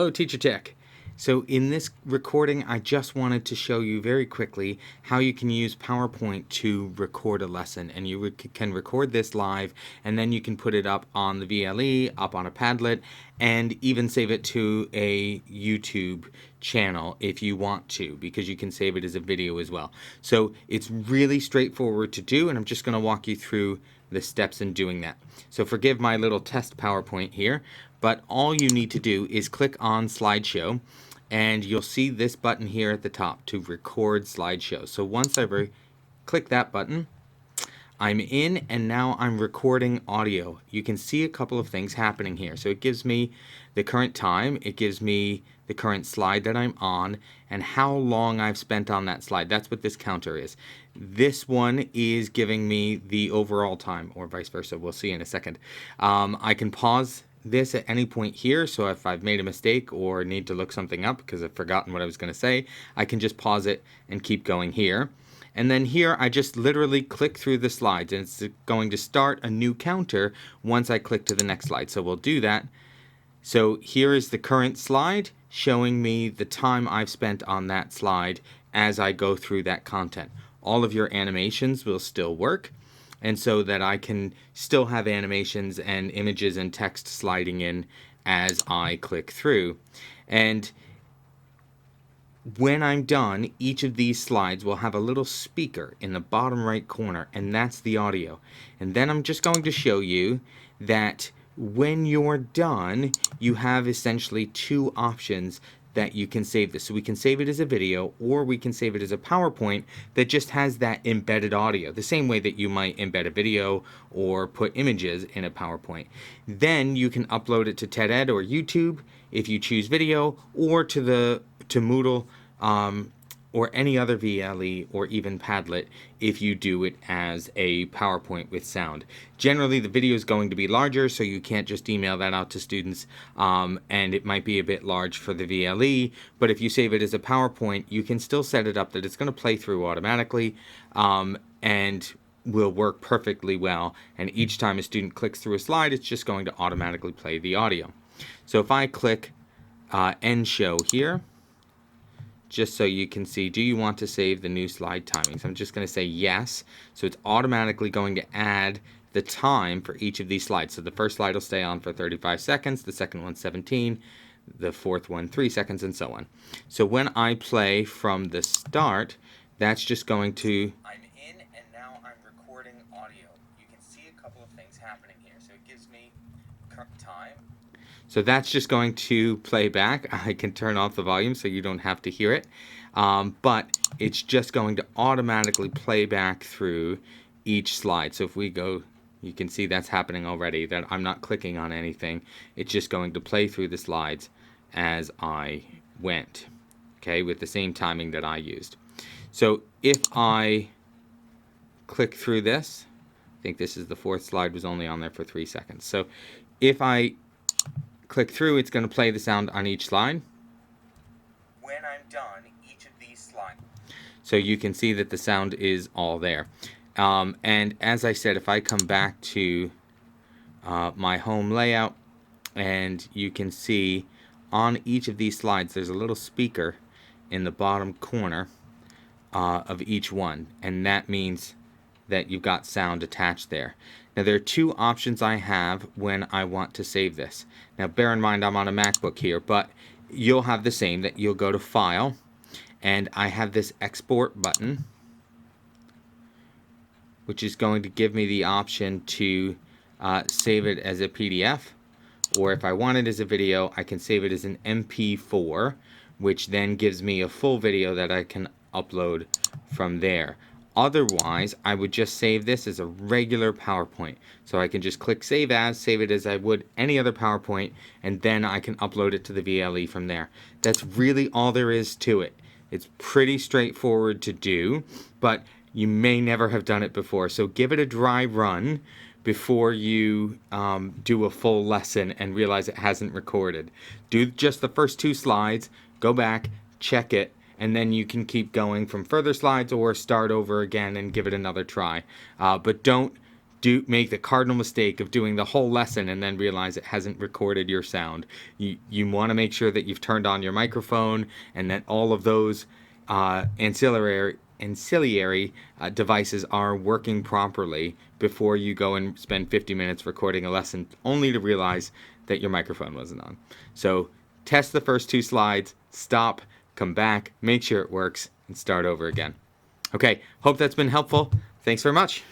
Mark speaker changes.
Speaker 1: Hello, Teacher Tech. So in this recording, I just wanted to show you very quickly how you can use PowerPoint to record a lesson. And you can record this live, and then you can put it up on the VLE, up on a Padlet, and even save it to a YouTube channel if you want to, because you can save it as a video as well. So it's really straightforward to do, and I'm just going to walk you through the steps in doing that. So forgive my little test PowerPoint here, but all you need to do is click on Slideshow, and you'll see this button here at the top to record slideshow. So once I click that button, I'm in, and now I'm recording audio. You can see a couple of things happening here. So it gives me the current time, it gives me the current slide that I'm on, and how long I've spent on that slide. That's what this counter is. This one is giving me the overall time, or vice versa. We'll see in a second. I can pause this at any point here, so if I've made a mistake or need to look something up because I've forgotten what I was going to say, I can just pause it and keep going here. And then here I just literally click through the slides, and it's going to start a new counter once I click to the next slide. So we'll do that. So here is the current slide showing me the time I've spent on that slide as I go through that content. All of your animations will still work, and so that I can still have animations and images and text sliding in as I click through. And when I'm done, each of these slides will have a little speaker in the bottom right corner, and that's the audio. And then I'm just going to show you that when you're done, you have essentially two options that you can save this. So we can save it as a video, or we can save it as a PowerPoint that just has that embedded audio, the same way that you might embed a video or put images in a PowerPoint. Then you can upload it to TED or YouTube if you choose video, or to Moodle, or any other VLE or even Padlet if you do it as a PowerPoint with sound. Generally, the video is going to be larger, so you can't just email that out to students, and it might be a bit large for the VLE, but if you save it as a PowerPoint, you can still set it up that it's going to play through automatically, and will work perfectly well, and each time a student clicks through a slide, it's just going to automatically play the audio. So if I click End Show here, just so you can see, do you want to save the new slide timings? I'm just going to say yes. So it's automatically going to add the time for each of these slides. So the first slide will stay on for 35 seconds, the second one 17, the fourth one 3 seconds, and so on. So when I play from the start, that's just going to... I'm in, and now I'm recording audio. You can see a couple of things happening here. So it gives me current time. So that's just going to play back. I can turn off the volume so you don't have to hear it. But it's just going to automatically play back through each slide. So if we go, you can see that's happening already, that I'm not clicking on anything. It's just going to play through the slides as I went, okay, with the same timing that I used. So if I click through this, I think this is the fourth slide, was only on there for 3 seconds. So if I click through, it's going to play the sound on each slide. When I'm done, each of these slides. So you can see that the sound is all there. And as I said, if I come back to my home layout, and you can see on each of these slides, there's a little speaker in the bottom corner of each one. And that means that you've got sound attached there. Now there are two options I have when I want to save this. Now bear in mind I'm on a MacBook here, but you'll have the same, that you'll go to File, and I have this Export button, which is going to give me the option to save it as a PDF, or if I want it as a video, I can save it as an MP4, which then gives me a full video that I can upload from there. Otherwise, I would just save this as a regular PowerPoint. So I can just click Save As, save it as I would any other PowerPoint, and then I can upload it to the VLE from there. That's really all there is to it. It's pretty straightforward to do, but you may never have done it before. So give it a dry run before you do a full lesson and realize it hasn't recorded. Do just the first 2 slides, go back, check it, and then you can keep going from further slides or start over again and give it another try. But don't make the cardinal mistake of doing the whole lesson and then realize it hasn't recorded your sound. You want to make sure that you've turned on your microphone and that all of those ancillary devices are working properly before you go and spend 50 minutes recording a lesson only to realize that your microphone wasn't on. So test the first 2 slides, stop, come back, make sure it works, and start over again. Okay, hope that's been helpful. Thanks very much.